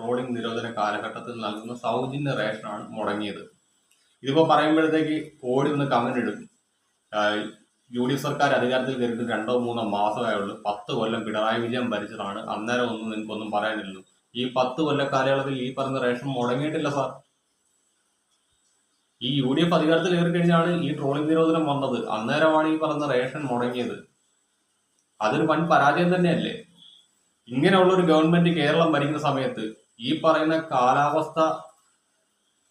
Trawling നിരോധന കാലഘട്ടത്തിൽ നൽകുന്ന സൗജന്യ റേഷനാണ് മുടങ്ങിയത്. ഇതിപ്പോൾ പറയുമ്പോഴത്തേക്ക് ഓടി ഒന്ന് കമന്റ് ഇടും. UDF സർക്കാർ അധികാരത്തിൽ കയറിയിട്ട് 2-3 മാസമായുള്ളൂ. 10 കൊല്ലം പിണറായി വിജയൻ ഭരിച്ചതാണ്. അന്നേരം ഒന്നും നിങ്ങൾക്കൊന്നും പറയാനില്ലല്ലോ. ഈ 10 കൊല്ല കാലയളവിൽ ഈ പറഞ്ഞ റേഷൻ മുടങ്ങിയിട്ടില്ല സാർ. ഈ UDF അധികാരത്തിൽ കയറി കഴിഞ്ഞാണ് ഈ ട്രോളിംഗ് നിരോധനം വന്നത്. അന്നേരമാണ് ഈ പറഞ്ഞ റേഷൻ മുടങ്ങിയത്. അതൊരു വൻ പരാജയം തന്നെയല്ലേ? ഇങ്ങനെയുള്ള ഒരു ഗവൺമെന്റ് കേരളം ഭരിക്കുന്ന സമയത്ത് ഈ പറയുന്ന കാലാവസ്ഥ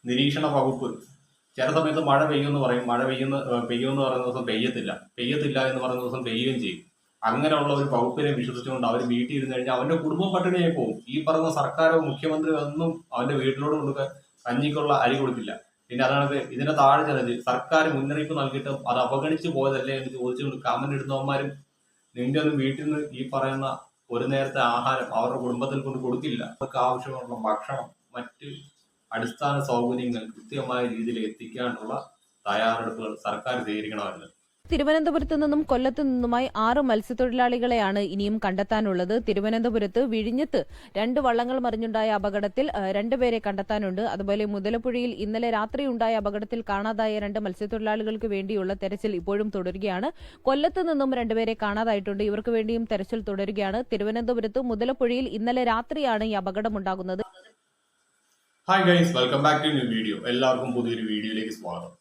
നിരീക്ഷണ വകുപ്പ് ചില സമയത്ത് മഴ പെയ്യുമെന്ന് പറയും, പെയ്യുമെന്ന് പറയുന്ന ദിവസം പെയ്യത്തില്ല എന്ന് പറയുന്ന ദിവസം പെയ്യുകയും ചെയ്യും. അങ്ങനെയുള്ള ഒരു വകുപ്പിനെ വിശ്വസിച്ചുകൊണ്ട് അവർ വീട്ടിൽ ഇരുന്ന് കഴിഞ്ഞാൽ അവന്റെ കുടുംബം പട്ടിണിയായി പോകും. ഈ പറയുന്ന സർക്കാരോ മുഖ്യമന്ത്രിയോ ഒന്നും അവന്റെ വീട്ടിലോട് കൊടുക്കാൻ കഞ്ഞിക്കുള്ള അരി കൊടുക്കില്ല. പിന്നെ അതാണ് ഇതിന്റെ താഴെ ചെന്നത് സർക്കാർ മുന്നറിയിപ്പ് നൽകിയിട്ട് അത് അവഗണിച്ചു പോയതല്ലേ എന്ന് ചോദിച്ചുകൊണ്ട് കമന്റ് ഇടുന്നവന്മാരും നിന്റെ ഒന്നും വീട്ടിൽ നിന്ന് ഈ പറയുന്ന ഒരു നേരത്തെ ആഹാരം അവരുടെ കുടുംബത്തിൽ കൊണ്ട് കൊടുക്കില്ല. അവർക്ക് ആവശ്യമുള്ള ഭക്ഷണം, മറ്റ് അടിസ്ഥാന സൗകര്യങ്ങൾ കൃത്യമായ രീതിയിൽ എത്തിക്കാനുള്ള തയ്യാറെടുപ്പുകൾ സർക്കാർ സ്വീകരിക്കണമായിരുന്നു. തിരുവനന്തപുരത്ത് നിന്നും കൊല്ലത്ത് നിന്നുമായി 6 മത്സ്യത്തൊഴിലാളികളെയാണ് ഇനിയും കണ്ടെത്താനുള്ളത്. തിരുവനന്തപുരത്ത് വിഴിഞ്ഞത്ത് 2 വള്ളങ്ങൾ മറിഞ്ഞുണ്ടായ അപകടത്തിൽ 2 പേരെ കണ്ടെത്താനുണ്ട്. അതുപോലെ മുതലപ്പുഴയിൽ ഇന്നലെ രാത്രി ഉണ്ടായ അപകടത്തിൽ കാണാതായ 2 മത്സ്യത്തൊഴിലാളികൾക്ക് വേണ്ടിയുള്ള തെരച്ചിൽ ഇപ്പോഴും തുടരുകയാണ്. കൊല്ലത്ത് നിന്നും 2 പേരെ കാണാതായിട്ടുണ്ട്. ഇവർക്ക് വേണ്ടിയും തെരച്ചിൽ തുടരുകയാണ്. തിരുവനന്തപുരത്ത് മുതലപ്പുഴയിൽ ഇന്നലെ രാത്രിയാണ് ഈ അപകടമുണ്ടാകുന്നത്. Hi guys, welcome back to new video. എല്ലാവർക്കും പുതിയൊരു വീഡിയോയിലേക്ക് സ്വാഗതം.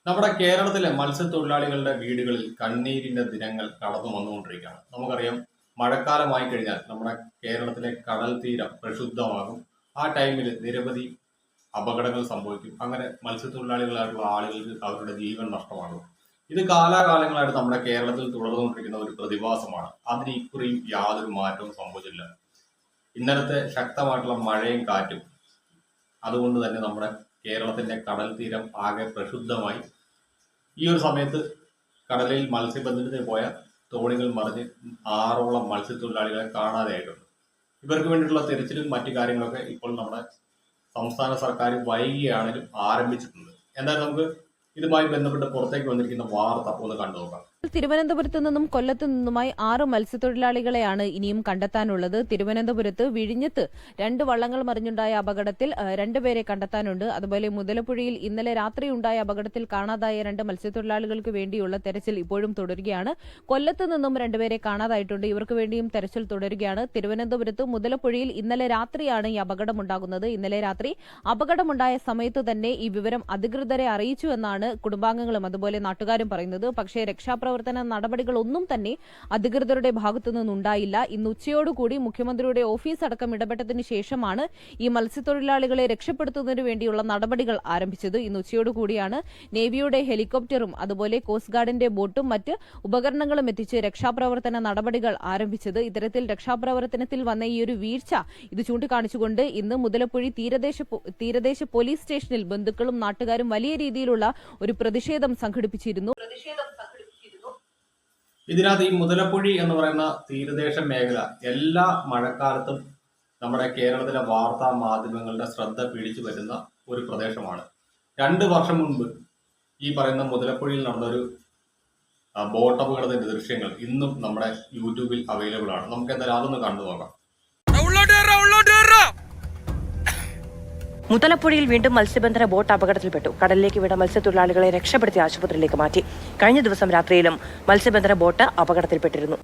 നമ്മുടെ കേരളത്തിലെ മത്സ്യത്തൊഴിലാളികളുടെ വീടുകളിൽ കണ്ണീരിന്റെ ദിനങ്ങൾ കടന്നു വന്നുകൊണ്ടിരിക്കുകയാണ്. നമുക്കറിയാം, മഴക്കാലമായി കഴിഞ്ഞാൽ നമ്മുടെ കേരളത്തിലെ കടൽ തീരം പ്രക്ഷുബ്ധമാകും. ആ ടൈമിൽ നിരവധി അപകടങ്ങൾ സംഭവിക്കും. അങ്ങനെ മത്സ്യത്തൊഴിലാളികളായിട്ടുള്ള ആളുകൾക്ക് അവരുടെ ജീവൻ നഷ്ടമാകും. ഇത് കാലാകാലങ്ങളായിട്ട് നമ്മുടെ കേരളത്തിൽ തുടർന്നുകൊണ്ടിരിക്കുന്ന ഒരു പ്രതിഭാസമാണ്. അതിന് ഇക്കുറിയും യാതൊരു മാറ്റവും സംഭവിച്ചില്ല. ഇന്നലത്തെ ശക്തമായിട്ടുള്ള മഴയും കാറ്റും അതുകൊണ്ട് തന്നെ നമ്മുടെ കേരളത്തിന്റെ കടൽ തീരം ആകെ പ്രക്ഷുബ്ധമായി. ഈ ഒരു സമയത്ത് കടലിൽ മത്സ്യബന്ധനത്തിന് പോയ തോണികൾ മറിഞ്ഞ് 6ഓളം മത്സ്യത്തൊഴിലാളികളെ കാണാതെയായിട്ടുണ്ട്. ഇവർക്ക് വേണ്ടിയിട്ടുള്ള തിരച്ചിലും മറ്റു കാര്യങ്ങളൊക്കെ ഇപ്പോൾ നമ്മുടെ സംസ്ഥാന സർക്കാർ വൈകിയാണെങ്കിലും ആരംഭിച്ചിട്ടുണ്ട്. എന്തായാലും നമുക്ക് ഇതുമായി ബന്ധപ്പെട്ട് പുറത്തേക്ക് വന്നിരിക്കുന്ന വാർത്ത ഒന്ന് കണ്ടുനോക്കാം. തിരുവനന്തപുരത്ത് നിന്നും കൊല്ലത്ത് നിന്നുമായി 6 മത്സ്യത്തൊഴിലാളികളെയാണ് ഇനിയും കണ്ടെത്താനുള്ളത്. തിരുവനന്തപുരത്ത് വിഴിഞ്ഞത്ത് 2 വള്ളങ്ങൾ മറിഞ്ഞുണ്ടായ അപകടത്തിൽ 2 പേരെ കണ്ടെത്താനുണ്ട്. അതുപോലെ മുതലപ്പുഴയിൽ ഇന്നലെ രാത്രി ഉണ്ടായ അപകടത്തിൽ കാണാതായ 2 മത്സ്യത്തൊഴിലാളികൾക്ക് വേണ്ടിയുള്ള തെരച്ചിൽ ഇപ്പോഴും തുടരുകയാണ്. കൊല്ലത്ത് നിന്നും 2 പേരെ കാണാതായിട്ടുണ്ട്. ഇവർക്ക് വേണ്ടിയും തെരച്ചിൽ തുടരുകയാണ്. തിരുവനന്തപുരത്ത് മുതലപ്പുഴയിൽ ഇന്നലെ രാത്രിയാണ് ഈ അപകടമുണ്ടാകുന്നത്. ഇന്നലെ രാത്രി അപകടമുണ്ടായ സമയത്ത് തന്നെ ഈ വിവരം അധികൃതരെ അറിയിച്ചു എന്നാണ് കുടുംബാംഗങ്ങളും അതുപോലെ നാട്ടുകാരും പറയുന്നത്. പക്ഷേ രക്ഷാപ്രവർത്തന നടപടികളൊന്നും തന്നെ അധികൃതരുടെ ഭാഗത്തു നിന്നുണ്ടായില്ല. ഇന്ന് ഉച്ചയോടുകൂടി മുഖ്യമന്ത്രിയുടെ ഓഫീസ് അടക്കം ഇടപെട്ടതിന് ശേഷമാണ് ഈ മത്സ്യത്തൊഴിലാളികളെ രക്ഷപ്പെടുത്തുന്നതിനു വേണ്ടിയുള്ള നടപടികൾ ആരംഭിച്ചത്. ഇന്ന് ഉച്ചയോടുകൂടിയാണ് നേവിയുടെ ഹെലികോപ്റ്ററും അതുപോലെ കോസ്റ്റ് ഗാർഡിന്റെ ബോട്ടും മറ്റ് ഉപകരണങ്ങളും എത്തിച്ച് രക്ഷാപ്രവർത്തന നടപടികൾ ആരംഭിച്ചത്. ഇത്തരത്തിൽ രക്ഷാപ്രവർത്തനത്തിൽ വന്ന ഈ ഒരു വീഴ്ച ഇത് ചൂണ്ടിക്കാണിച്ചുകൊണ്ട് ഇന്ന് മുതലപ്പുഴി തീരദേശ പോലീസ് സ്റ്റേഷനിൽ ബന്ധുക്കളും നാട്ടുകാരും വലിയ രീതിയിലുള്ള ഒരു പ്രതിഷേധം സംഘടിപ്പിച്ചിരുന്നു. ഇതിനകത്ത് ഈ മുതലപ്പുഴി എന്ന് പറയുന്ന തീരദേശ മേഖല എല്ലാ മഴക്കാലത്തും നമ്മുടെ കേരളത്തിലെ വാർത്താ മാധ്യമങ്ങളുടെ ശ്രദ്ധ പിടിച്ചു വരുന്ന ഒരു പ്രദേശമാണ്. 2 വർഷം മുൻപ് ഈ പറയുന്ന മുതലപ്പുഴയിൽ നടന്നൊരു ബോട്ട് അപകടത്തിന്റെ ദൃശ്യങ്ങൾ ഇന്നും നമ്മുടെ യൂട്യൂബിൽ അവൈലബിൾ ആണ്. നമുക്ക് എന്തായാലും അതൊന്ന് കണ്ടു നോക്കാം. മുതലപ്പുഴയിൽ വീണ്ടും മത്സ്യബന്ധന ബോട്ട് അപകടത്തിൽപ്പെട്ടു. കടലിലേക്ക് വിട മത്സ്യത്തൊഴിലാളികളെ രക്ഷപ്പെടുത്തി ആശുപത്രിയിലേക്ക് മാറ്റി. കഴിഞ്ഞ ദിവസം രാത്രിയിലും മത്സ്യബന്ധന ബോട്ട് അപകടത്തിൽപ്പെട്ടിരുന്നു.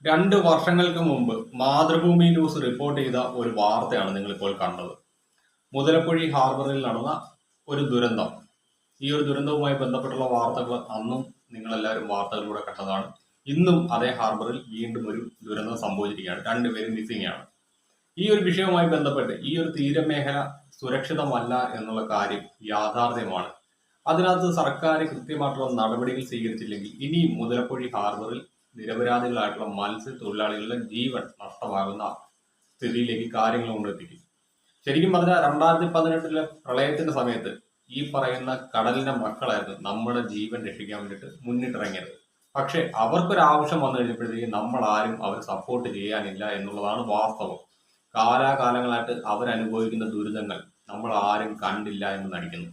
രണ്ട് വർഷങ്ങൾക്ക് മുമ്പ് മാതൃഭൂമി ന്യൂസ് റിപ്പോർട്ട് ചെയ്ത ഒരു വാർത്തയാണ് നിങ്ങളിപ്പോൾ കണ്ടത്. മുതലപ്പുഴി ഹാർബറിൽ നടന്ന ഒരു ദുരന്തം. ഈ ഒരു ദുരന്തവുമായി ബന്ധപ്പെട്ടുള്ള വാർത്തകൾ അന്നും നിങ്ങളെല്ലാവരും വാർത്തകളിലൂടെ കണ്ടതാണ്. ഇന്നും അതേ ഹാർബറിൽ വീണ്ടും ഒരു ദുരന്തം സംഭവിച്ചിരിക്കുകയാണ്. 2 പേരും മിസ്സിംഗ് ആണ്. ഈ ഒരു വിഷയവുമായി ബന്ധപ്പെട്ട് ഈ ഒരു തീരമേഖല സുരക്ഷിതമല്ല എന്നുള്ള കാര്യം യാഥാർത്ഥ്യമാണ്. അതിനകത്ത് സർക്കാർ കൃത്യമായിട്ടുള്ള നടപടികൾ സ്വീകരിച്ചില്ലെങ്കിൽ ഇനിയും മുതലപ്പൊഴി ഹാർബറിൽ നിരപരാധികളായിട്ടുള്ള മത്സ്യത്തൊഴിലാളികളുടെ ജീവൻ നഷ്ടമാകുന്ന സ്ഥിതിയിലേക്ക് കാര്യങ്ങൾ കൊണ്ടെത്തിക്കും. ശരിക്കും പറഞ്ഞാൽ 2018 പ്രളയത്തിന്റെ സമയത്ത് ഈ പറയുന്ന കടലിന്റെ മക്കളായിരുന്നു നമ്മുടെ ജീവൻ രക്ഷിക്കാൻ വേണ്ടിയിട്ട് മുന്നിട്ടിറങ്ങിയത്. പക്ഷെ അവർക്കൊരാവശ്യം വന്നു കഴിഞ്ഞപ്പോഴത്തേക്കും നമ്മൾ ആരും അവർ സപ്പോർട്ട് ചെയ്യാനില്ല എന്നുള്ളതാണ് വാസ്തവം. കാലാകാലങ്ങളായിട്ട് അവരനുഭവിക്കുന്ന ദുരിതങ്ങൾ നമ്മൾ ആരും കണ്ടില്ല എന്ന് നടിക്കുന്നു.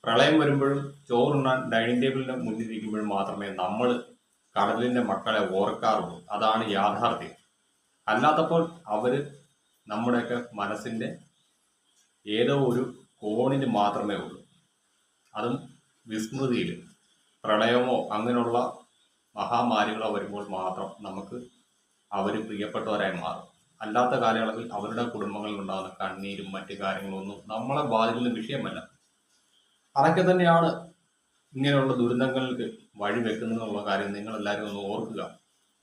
പ്രളയം വരുമ്പോഴും ചോറുണ്ണാൻ ഡൈനിങ് ടേബിളിന്റെ മുന്നിലിരിക്കുമ്പോഴും മാത്രമേ നമ്മൾ കടലിന്റെ മക്കളെ ഓർക്കാറുള്ളൂ. അതാണ് യാഥാർത്ഥ്യം. അല്ലാത്തപ്പോൾ അവര് നമ്മുടെയൊക്കെ മനസ്സിന്റെ ഏതോ ഒരു കോണിന് മാത്രമേ ഉള്ളൂ. അതും വിസ്മൃതിയിൽ പ്രളയമോ അങ്ങനെയുള്ള മഹാമാരികളോ വരുമ്പോൾ മാത്രം നമുക്ക് അവർ പ്രിയപ്പെട്ടവരായി മാറും. അല്ലാത്ത കാലയളവിൽ അവരുടെ കുടുംബങ്ങളിൽ ഉണ്ടാകുന്ന കണ്ണീരും മറ്റു കാര്യങ്ങളൊന്നും നമ്മളെ ബാധിക്കുന്ന വിഷയമല്ല. അതൊക്കെ തന്നെയാണ് ഇങ്ങനെയുള്ള ദുരന്തങ്ങൾക്ക് വഴിവെക്കുന്നതെന്നുള്ള കാര്യം നിങ്ങൾ എല്ലാവരും ഒന്ന് ഓർക്കുക.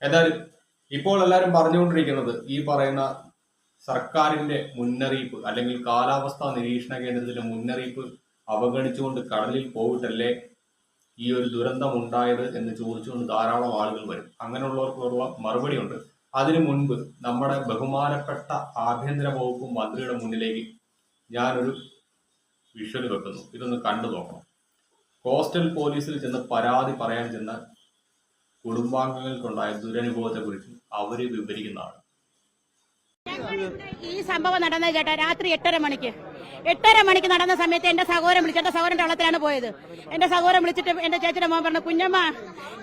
ഏതായാലും ഇപ്പോൾ എല്ലാവരും പറഞ്ഞുകൊണ്ടിരിക്കുന്നത് ഈ പറയുന്ന സർക്കാരിന്റെ മുന്നറിയിപ്പ് അല്ലെങ്കിൽ കാലാവസ്ഥാ നിരീക്ഷണ കേന്ദ്രത്തിന്റെ മുന്നറിയിപ്പ് അവഗണിച്ചുകൊണ്ട് കടലിൽ പോയിട്ടല്ലേ ഈ ഒരു ദുരന്തം ഉണ്ടായത് എന്ന് ചോദിച്ചുകൊണ്ട് ധാരാളം ആളുകൾ വരും. അങ്ങനെയുള്ളവർക്കുള്ള മറുപടി ഉണ്ട്. അതിനു മുൻപ് നമ്മുടെ ബഹുമാനപ്പെട്ട ആഭ്യന്തര വകുപ്പ് മന്ത്രിയുടെ മുന്നിലേക്ക് ഞാനൊരു വിഷ്വൽ വെക്കുന്നു. ഇതൊന്ന് കണ്ടു നോക്കണം. കോസ്റ്റൽ പോലീസിൽ ചെന്ന് പരാതി പറയാൻ ചെന്ന കുടുംബാംഗങ്ങൾക്കുണ്ടായ ദുരനുഭവത്തെ കുറിച്ച് അവര് വിവരിക്കുന്നതാണ്. ഈ സംഭവം നടന്നത് ചേട്ടാ രാത്രി 8:30 മണിക്ക് നടന്ന സമയത്ത് എന്റെ സഹോദരൻ വിളിച്ചു. എന്റെ സഹോദരന്റെ വള്ളത്തിലാണ് പോയത്. എന്റെ സഹോദരൻ വിളിച്ചിട്ട് എന്റെ ചേച്ചിയുടെ മോൻ പറഞ്ഞു, കുഞ്ഞമ്മ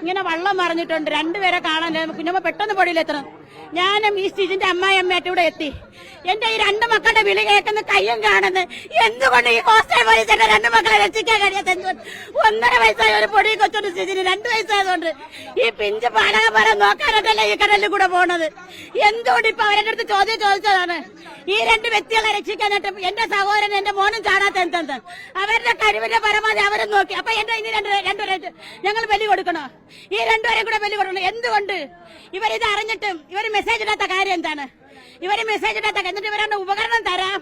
ഇങ്ങനെ വള്ളം മറിഞ്ഞിട്ടുണ്ട്, രണ്ടുപേരെ കാണാൻ. കുഞ്ഞമ്മ പെട്ടെന്ന് പൊടിയിലെത്തണം. ഞാനും ഈ സ്റ്റിജിന്റെ അമ്മായിയമ്മയായിട്ട് ഇവിടെ എത്തി. എന്റെ ഈ 2 മക്കളുടെ വിളി കേൾക്കുന്ന കയ്യും കാണുന്നു. എന്തുകൊണ്ട് ഈ ഹോസ്റ്റൽ പോലീസ് എന്റെ 2 മക്കളെ രക്ഷിക്കാൻ കഴിയാത്ത? 1.5 വയസ്സായ ഒരു പൊടി കൊച്ചുണ്ട് സ്റ്റിജിന്, 2 വയസ്സായതുകൊണ്ട് ഈ പിഞ്ച് പാലകമരം നോക്കാനായിട്ടല്ലേ ഈ കടലിൽ കൂടെ പോണത്. എന്തുകൊണ്ട് ഇപ്പൊ അവരുടെ അടുത്ത് ചോദിച്ചതാണ് ഈ 2 വ്യക്തികളെ രക്ഷിക്കാനായിട്ട് എന്റെ സഹോദരൻ എന്റെ മോനും ചാടാത്ത എന്തെന്ന് അവരുടെ കഴിവിന്റെ പരമാവധി അവരും നോക്കി. അപ്പൊ എന്റെ ഇനി രണ്ടുപേരായിട്ട് ഞങ്ങൾ ബലി കൊടുക്കണോ? ഈ 2 കൂടെ ബലി കൊടുക്കണം. എന്തുകൊണ്ട് ഇവരിത് അറിഞ്ഞിട്ടും ഇവർ മെസ്സേജ് ഇടാത്ത കാര്യം എന്താണ്? ഇവര് മെസ്സേജ് ഇടാത്ത എന്നിട്ട് ഇവരുടെ ഉപകരണം തരാം,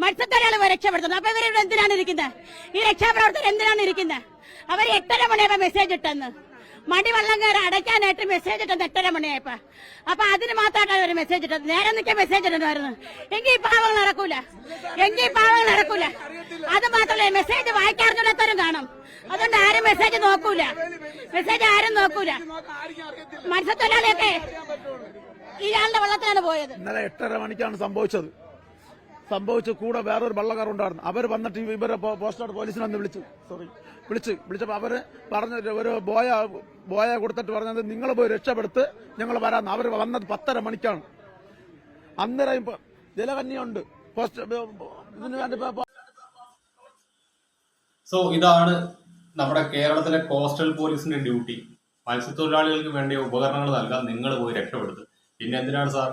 മത്സ്യത്തൊഴിലാളി രക്ഷപ്പെടുത്തുന്നു. അപ്പൊ ഇവരിവിടെ എന്തിനാണ് ഇരിക്കുന്നത്? ഈ രക്ഷാപ്രവർത്തകർ എന്തിനാണ് ഇരിക്കുന്നത്? അവർ 8:30 മണിയായപ്പോ മെസ്സേജ് ഇട്ടെന്ന് മടിവെള്ളം കയറി അടയ്ക്കാനായിട്ട് മെസ്സേജ് ഇട്ടത് 8:30 മണിയായപ്പോ. അപ്പൊ അതിന് മാത്രമായിട്ടാണ് ഒരു മെസ്സേജ് ഇട്ടത്. നേരെ നിൽക്കാൻ മെസ്സേജ് ഇടണമായിരുന്നു. എങ്കിൽ ഈ പാവങ്ങൾ നടക്കൂല. അത് മാത്രമല്ല, മെസ്സേജ് വായിക്കാറില്ലാത്തവരും കാണും. അതുകൊണ്ട് ആരും മെസ്സേജ് നോക്കൂല. മത്സ്യത്തൊഴിലാളിയൊക്കെ ഇയാളുടെ വള്ളത്തിലാണ് പോയത്. ഇന്നലെ 8:30 മണിക്കാണ് സംഭവിച്ചു. കൂടെ വേറൊരു വള്ളക്കാർ ഉണ്ടായിരുന്നു. അവർ വന്നിട്ട് ഇവരെ പോസ്റ്റ് പോലീസിനെ ഒന്ന് വിളിച്ചപ്പോൾ അവര് പറഞ്ഞ ഒരു ബോയ കൊടുത്തിട്ട് പറഞ്ഞത് നിങ്ങൾ പോയി രക്ഷപ്പെടുത്ത്, ഞങ്ങൾ വരാന്ന്. അവർ വന്നത് 10:30 മണിക്കാണ്. അന്നേരം ജലകന്യുണ്ട് ഇതിന് വേണ്ടി. സോ ഇതാണ് നമ്മുടെ കേരളത്തിലെ കോസ്റ്റൽ പോലീസിന്റെ ഡ്യൂട്ടി. മത്സ്യത്തൊഴിലാളികൾക്ക് വേണ്ടിയ ഉപകരണങ്ങൾ നൽകാൻ നിങ്ങൾ പോയി രക്ഷപ്പെടുത്തും. പിന്നെ എന്തിനാണ് സാർ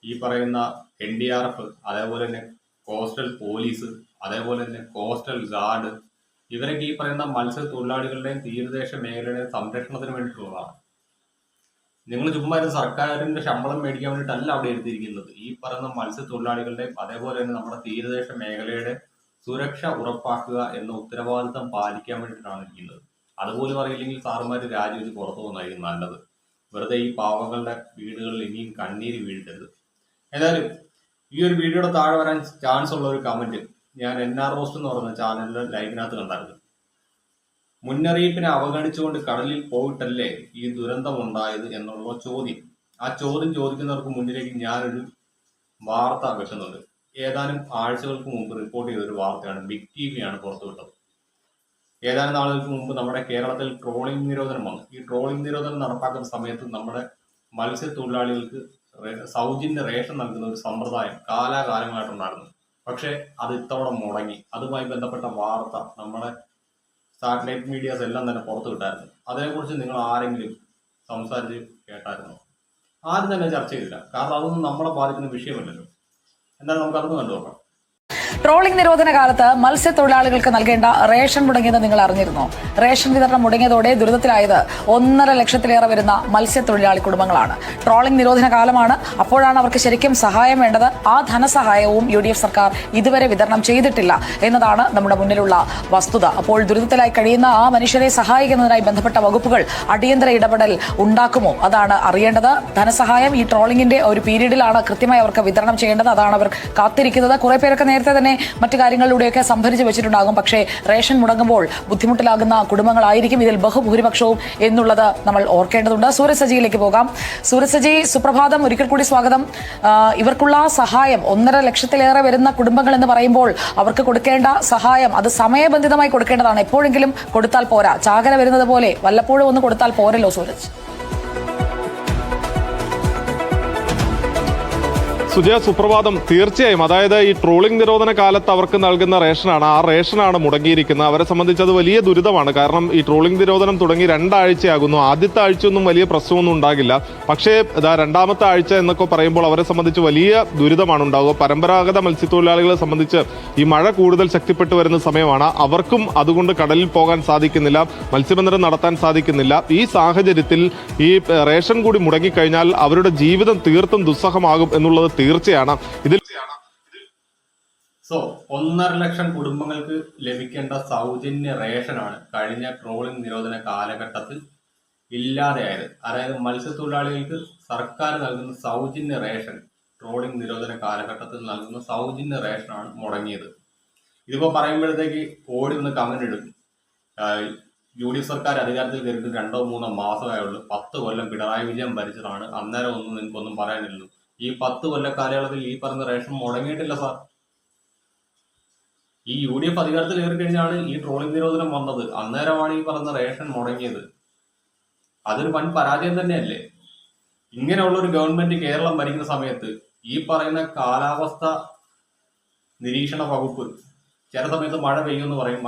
ഈ പറയുന്ന NDRF, അതേപോലെ തന്നെ കോസ്റ്റൽ പോലീസ്, അതേപോലെ തന്നെ കോസ്റ്റൽ ഗാർഡ്, ഇവരൊക്കെ ഈ പറയുന്ന മത്സ്യത്തൊഴിലാളികളുടെയും തീരദേശ മേഖലയുടെയും സംരക്ഷണത്തിന് വേണ്ടിയിട്ടുള്ളതാണ്. നിങ്ങൾ ചുമ്മാ സർക്കാരിന്റെ ശമ്പളം മേടിക്കാൻ വേണ്ടിയിട്ടല്ല അവിടെ എടുത്തിരിക്കുന്നത്. ഈ പറയുന്ന മത്സ്യത്തൊഴിലാളികളുടെയും അതേപോലെ തന്നെ നമ്മുടെ തീരദേശ മേഖലയുടെ സുരക്ഷ ഉറപ്പാക്കുക എന്ന ഉത്തരവാദിത്തം പാലിക്കാൻ വേണ്ടിയിട്ടാണ് ഇരിക്കുന്നത്. അതുപോലും അറിയില്ലെങ്കിൽ സാറുമാര് രാജിവെച്ച് പുറത്തു പോകുന്നതായിരിക്കും നല്ലത്. വെറുതെ ഈ പാവങ്ങളുടെ വീടുകളിൽ ഇനിയും കണ്ണീര് വീഴ്ത്തരുത്. ഏതായാലും ഈ ഒരു വീഡിയോയുടെ താഴെ വരാൻ ചാൻസ് ഉള്ള ഒരു കമന്റ് ഞാൻ NR റോസ്റ്റ് എന്ന് പറയുന്ന ചാനലിന്റെ ലൈവിനകത്ത് കണ്ടായിരുന്നു. മുന്നറിയിപ്പിനെ അവഗണിച്ചുകൊണ്ട് കടലിൽ പോയിട്ടല്ലേ ഈ ദുരന്തം ഉണ്ടായത് എന്നുള്ള ചോദ്യം. ആ ചോദ്യം ചോദിക്കുന്നവർക്ക് മുന്നിലേക്ക് ഞാനൊരു വാർത്ത വെക്കുന്നുണ്ട്. ഏതാനും ആഴ്ചകൾക്ക് മുമ്പ് റിപ്പോർട്ട് ചെയ്തൊരു വാർത്തയാണ്. ബിഗ് TV പുറത്തുവിട്ടത്. ഏതാനും നാളുകൾക്ക് മുമ്പ് നമ്മുടെ കേരളത്തിൽ ട്രോളിംഗ് നിരോധനം വന്നു. ഈ ട്രോളിംഗ് നിരോധനം നടപ്പാക്കുന്ന സമയത്ത് നമ്മുടെ മത്സ്യത്തൊഴിലാളികൾക്ക് സൗജന്യ റേഷൻ നൽകുന്ന ഒരു സമ്പ്രദായം കാലാകാലങ്ങളായിട്ടുണ്ടായിരുന്നു. പക്ഷെ അത് ഇത്തവണ മുടങ്ങി. അതുമായി ബന്ധപ്പെട്ട വാർത്ത നമ്മുടെ സാറ്റലൈറ്റ് മീഡിയാസ് എല്ലാം തന്നെ പുറത്തു വിട്ടായിരുന്നു. അതിനെക്കുറിച്ച് നിങ്ങൾ ആരെങ്കിലും സംസാരിച്ച് കേട്ടായിരുന്നോ? ആരും തന്നെ ചർച്ച ചെയ്തില്ല. കാരണം അതൊന്നും നമ്മളെ ബാധിക്കുന്ന വിഷയമല്ലല്ലോ. എന്തായാലും നമുക്കതൊന്ന് കണ്ടു നോക്കാം. ട്രോളിംഗ് നിരോധന കാലത്ത് മത്സ്യത്തൊഴിലാളികൾക്ക് നൽകേണ്ട റേഷൻ മുടങ്ങിയത് നിങ്ങൾ അറിഞ്ഞിരുന്നോ? റേഷൻ വിതരണം മുടങ്ങിയതോടെ ദുരിതത്തിലായത് 1.5 ലക്ഷത്തിലേറെ വരുന്ന മത്സ്യത്തൊഴിലാളി കുടുംബങ്ങളാണ്. ട്രോളിംഗ് നിരോധന കാലമാണ്. അപ്പോഴാണ് അവർക്ക് ശരിക്കും സഹായം വേണ്ടത്. ആ ധനസഹായവും UDF സർക്കാർ ഇതുവരെ വിതരണം ചെയ്തിട്ടില്ല എന്നതാണ് നമ്മുടെ മുന്നിലുള്ള വസ്തുത. അപ്പോൾ ദുരിതത്തിലായി കഴിയുന്ന ആ മനുഷ്യരെ സഹായിക്കുന്നതിനായി ബന്ധപ്പെട്ട വകുപ്പുകൾ അടിയന്തര ഇടപെടൽ ഉണ്ടാക്കുമോ? അതാണ് അറിയേണ്ടത്. ധനസഹായം ഈ ട്രോളിംഗിന്റെ ഒരു പീരീഡിലാണ് കൃത്യമായി അവർക്ക് വിതരണം ചെയ്യേണ്ടത്. അതാണ് അവർ കാത്തിരിക്കുന്നത്. കുറെ പേരൊക്കെ നേരത്തെ തന്നെ മറ്റു കാര്യങ്ങളിലൂടെയൊക്കെ സംഭരിച്ച് വെച്ചിട്ടുണ്ടാകും. പക്ഷേ റേഷൻ മുടങ്ങുമ്പോൾ ബുദ്ധിമുട്ടിലാകുന്ന കുടുംബങ്ങളായിരിക്കും ഇതിൽ ബഹുഭൂരിപക്ഷവും എന്നുള്ളത് നമ്മൾ ഓർക്കേണ്ടതുണ്ട്. സൂരജ് സജിയിലേക്ക് പോകാം. സൂരജ് സജി, സുപ്രഭാതം. ഒരിക്കൽ കൂടി സ്വാഗതം. ഇവർക്കുള്ള സഹായം 1.5 ലക്ഷത്തിലേറെ വരുന്ന കുടുംബങ്ങൾ എന്ന് പറയുമ്പോൾ അവർക്ക് കൊടുക്കേണ്ട സഹായം അത് സമയബന്ധിതമായി കൊടുക്കേണ്ടതാണ്. എപ്പോഴെങ്കിലും കൊടുത്താൽ പോരാ. ചാകര വരുന്നത് പോലെ വല്ലപ്പോഴും ഒന്ന് കൊടുത്താൽ പോരല്ലോ സൂരജ്. സുജയ, സുപ്രഭാതം. തീർച്ചയായും, അതായത് ഈ ട്രോളിംഗ് നിരോധന കാലത്ത് അവർക്ക് നൽകുന്ന റേഷനാണ്, ആ റേഷനാണ് മുടങ്ങിയിരിക്കുന്നത്. അവരെ സംബന്ധിച്ച് അത് വലിയ ദുരിതമാണ്. കാരണം ഈ ട്രോളിംഗ് നിരോധനം തുടങ്ങി 2 ആഴ്ചയാകുന്നു. ആദ്യത്തെ ആഴ്ചയൊന്നും വലിയ പ്രശ്നമൊന്നും ഉണ്ടാകില്ല. പക്ഷേ രണ്ടാമത്തെ ആഴ്ച എന്നൊക്കെ പറയുമ്പോൾ അവരെ സംബന്ധിച്ച് വലിയ ദുരിതമാണ് ഉണ്ടാവുക. പരമ്പരാഗത മത്സ്യത്തൊഴിലാളികളെ സംബന്ധിച്ച് ഈ മഴ കൂടുതൽ ശക്തിപ്പെട്ടു വരുന്ന സമയമാണ്. അവർക്കും അതുകൊണ്ട് കടലിൽ പോകാൻ സാധിക്കുന്നില്ല, മത്സ്യബന്ധനം നടത്താൻ സാധിക്കുന്നില്ല. ഈ സാഹചര്യത്തിൽ ഈ റേഷൻ കൂടി മുടങ്ങിക്കഴിഞ്ഞാൽ അവരുടെ ജീവിതം തീർത്തും ദുസ്സഹമാകും എന്നുള്ളത് തീർച്ചയാണ്. ഇതിൽ 1.5 ലക്ഷം കുടുംബങ്ങൾക്ക് ലഭിക്കേണ്ട സൗജന്യ റേഷനാണ് കഴിഞ്ഞ ട്രോളിംഗ് നിരോധന കാലഘട്ടത്തിൽ ഇല്ലാതെയായത്. അതായത് മത്സ്യത്തൊഴിലാളികൾക്ക് സർക്കാർ നൽകുന്ന സൗജന്യ റേഷൻ, ട്രോളിംഗ് നിരോധന കാലഘട്ടത്തിൽ നൽകുന്ന സൗജന്യ റേഷനാണ് മുടങ്ങിയത്. ഇതിപ്പോ പറയുമ്പോഴത്തേക്ക് ഓടി ഒന്ന് കമന്റ് ഇടും, UDF സർക്കാർ അധികാരത്തിൽ കയറിയിട്ട് 2-3 മാസമായുള്ളൂ, 10 കൊല്ലം പിണറായി വിജയൻ ഭരിച്ചതാണ്, അന്നേരം ഒന്നും നിങ്ങൾക്കൊന്നും പറയാനില്ലല്ലോ. ഈ 10 കൊല്ല കാലയളവിൽ ഈ പറഞ്ഞ റേഷൻ മുടങ്ങിയിട്ടില്ല സാർ. ഈ UDF അധികാരത്തിൽ കയറി കഴിഞ്ഞാണ് ഈ ട്രോളിംഗ് നിരോധനം വന്നത്. അന്നേരമാണ് ഈ പറഞ്ഞ റേഷൻ മുടങ്ങിയത്. അതൊരു വൻ പരാജയം തന്നെയല്ലേ? ഇങ്ങനെയുള്ള ഒരു ഗവൺമെന്റ് കേരളം ഭരിക്കുന്ന സമയത്ത് ഈ പറയുന്ന കാലാവസ്ഥ നിരീക്ഷണ വകുപ്പ് ചില സമയത്ത് മഴ പെയ്യുമെന്ന് പറയും,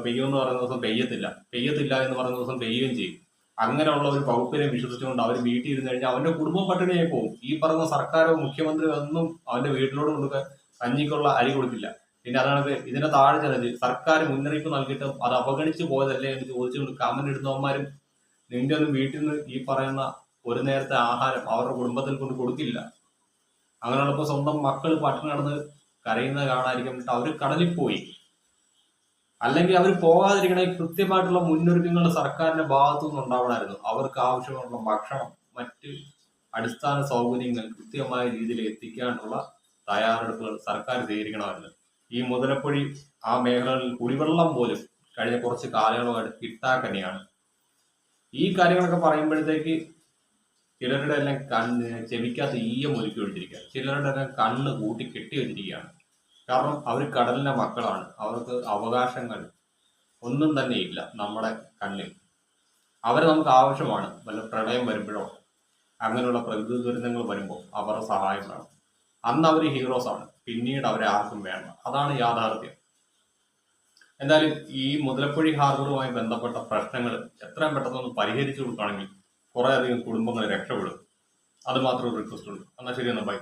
പെയ്യുമെന്ന് പറയുന്ന ദിവസം പെയ്യത്തില്ല എന്ന് പറയുന്ന ദിവസം പെയ്യുകയും ചെയ്യും. അങ്ങനെയുള്ള ഒരു വകുപ്പിനെ വിശ്വസിച്ചുകൊണ്ട് അവർ വീട്ടിൽ ഇരുന്ന് കഴിഞ്ഞാൽ അവന്റെ കുടുംബം പട്ടിണിയായി പോകും. ഈ പറഞ്ഞ സർക്കാരോ മുഖ്യമന്ത്രി ഒന്നും അവന്റെ വീട്ടിലോട് കൊടുക്കാൻ കഞ്ഞിക്കുള്ള അരി കൊടുക്കില്ല. പിന്നെ അതാണ് ഇതിനെ താഴെ ചെന്നത് സർക്കാർ മുന്നറിയിപ്പ് നൽകിയിട്ട് അത് അവഗണിച്ചു പോയതല്ലേ എന്ന് ചോദിച്ചുകൊണ്ട് കമന്റ് ഇടുന്നവന്മാരും നിന്റെ ഒന്നും വീട്ടിൽ നിന്ന് ഈ പറയുന്ന ഒരു നേരത്തെ ആഹാരം അവരുടെ കുടുംബത്തിൽ കൊണ്ട് കൊടുക്കില്ല. അങ്ങനെയുള്ളപ്പോൾ സ്വന്തം മക്കൾ പട്ടിണി നടന്ന് കരയുന്നത് കാണാതിരിക്കാൻ വേണ്ടിയിട്ട് അവർ കടലിൽ പോയി. അല്ലെങ്കിൽ അവർ പോകാതിരിക്കണേ കൃത്യമായിട്ടുള്ള മുന്നൊരുക്കങ്ങൾ സർക്കാരിന്റെ ഭാഗത്തു നിന്ന് ഉണ്ടാവണമായിരുന്നു. അവർക്ക് ആവശ്യമുള്ള ഭക്ഷണം, മറ്റ് അടിസ്ഥാന സൗകര്യങ്ങൾ കൃത്യമായ രീതിയിൽ എത്തിക്കാനുള്ള തയ്യാറെടുപ്പുകൾ സർക്കാർ സ്വീകരിക്കണമായിരുന്നു. ഈ മുതലപ്പൊഴി ആ മേഖലകളിൽ കുടിവെള്ളം പോലും കഴിഞ്ഞ കുറച്ച് കാലയളവായിട്ട് കിട്ടാക്കന്നെയാണ്. ഈ കാര്യങ്ങളൊക്കെ പറയുമ്പോഴത്തേക്ക് ചിലരുടെ എല്ലാം ചെവിക്കകത്ത് ഈയം ഒരുക്കി വെച്ചിരിക്കുക, ചിലരുടെ എല്ലാം കണ്ണ് കൂട്ടി കെട്ടി വെച്ചിരിക്കുകയാണ്. കാരണം അവർ കടലിന്റെ മക്കളാണ്. അവർക്ക് അവകാശങ്ങൾ ഒന്നും തന്നെ ഇല്ല നമ്മുടെ കണ്ണിൽ. അവരെ നമുക്ക് ആവശ്യമാണ്. വല്ല പ്രളയം വരുമ്പോഴോ അങ്ങനെയുള്ള പ്രകൃതി ദുരന്തങ്ങൾ വരുമ്പോൾ അവരുടെ സഹായം വേണം. അന്ന് അവർ ഹീറോസാണ്, പിന്നീട് അവരെ ആർക്കും വേണ്ട. അതാണ് യാഥാർത്ഥ്യം. എന്തായാലും ഈ മുതലപ്പൊഴി ഹാർബറുമായി ബന്ധപ്പെട്ട പ്രശ്നങ്ങൾ എത്രയും പെട്ടെന്ന് പരിഹരിച്ചു കൊടുക്കുകയാണെങ്കിൽ കുറേയധികം കുടുംബങ്ങൾ രക്ഷപ്പെടും. അത് മാത്രം റിക്വസ്റ്റ് ഉണ്ട്. എന്നാൽ ശരി, എന്നാൽ ബൈ.